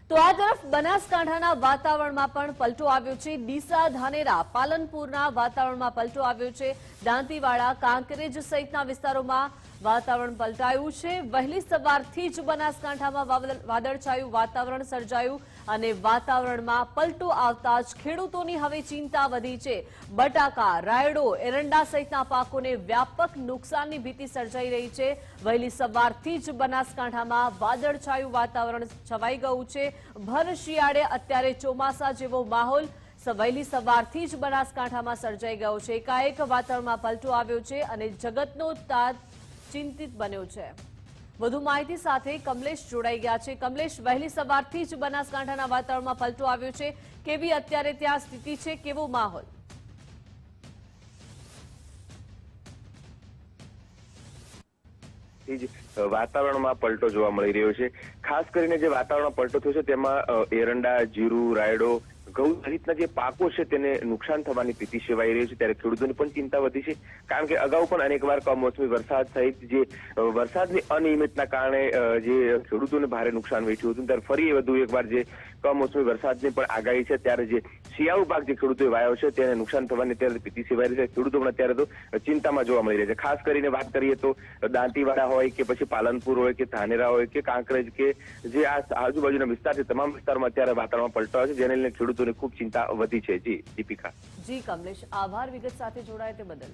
તો આ તરફ બનાસકાંઠાના વાતાવરણમાં પણ પલટો આવ્યો છે। ડીસા, ધાનેરા, પાલનપુરના વાતાવરણમાં પલટો આવ્યો છે। દાંતીવાડા, કાંકરેજ સહિતના વિસ્તારોમાં વાતાવરણ પલટાયું છે। વહેલી સવારથી જ બનાસકાંઠામાં વાદળછાયું વાતાવરણ સર્જાયું અને વાતાવરણમાં પલટો આવતા જ ખેડૂતોની હવે ચિંતા વધી છે। બટાકા, રાયડો, એરંડા સહિતના પાકોને વ્યાપક નુકસાનની ભીતિ સર્જાઈ રહી છે। વહેલી સવારથી જ બનાસકાંઠામાં વાદળછાયું વાતાવરણ છવાઈ ગયું છે। ભર શિયાળે અત્યારે ચોમાસા જેવો માહોલ વહેલી સવારથી જ બનાસકાંઠામાં સર્જાઈ ગયો છે। એકાએક વાતાવરણમાં પલટો આવ્યો છે અને જગતનો તાત ચિંતિત બન્યો છે। વધુ માહિતી સાથે કમલેશ જોડાઈ ગયા છે। કમલેશ, વહેલી સવારથી જ બનાસકાંઠાના વાતાવરણમાં પલટો આવ્યો છે, કેવી અત્યારે ત્યાં સ્થિતિ છે, કેવો માહોલ? વાતાવરણમાં પલટો જોવા મળી રહ્યો છે। ખાસ કરીને જે વાતાવરણમાં પલટો થયો છે તેમાં એરંડા, જીરું, રાયડો, ઘઉં સહિતના જે પાકો છે તેને નુકસાન થવાની ભીતિ સેવાઈ રહી છે। ત્યારે ખેડૂતોની પણ ચિંતા વધી છે, કારણ કે અગાઉ પણ અનેકવાર કમોસમી વરસાદ સહિત જે વરસાદની અનિયમિતના કારણે જે ખેડૂતોને ભારે નુકસાન વેઠ્યું હતું, ત્યારે ફરી વધુ એકવાર જે કમોસમી વરસાદની પણ આગાહી છે, ત્યારે જે શિયાળુ પાક જે ખેડૂતોએ વાયો છે તેને નુકસાન થવાની અત્યારે ભીતિ સેવાઈ રહી છે। ખેડૂતો પણ અત્યારે તો ચિંતામાં જોવા મળી રહ્યા છે। ખાસ કરીને વાત કરીએ તો દાંતીવાડા હોય કે પછી પાલનપુર હોય કે ધાનેરા હોય કે કાંકરેજ કે જે આ આજુબાજુના વિસ્તાર છે, તમામ વિસ્તારમાં અત્યારે વાતાવરણમાં પલટો આવે છે, જેને લઈને ખેડૂતોને ખૂબ ચિંતા વધી છે। જી દીપિકા। જી કમલેશ, આભાર વિગત સાથે જોડાય તે બદલ।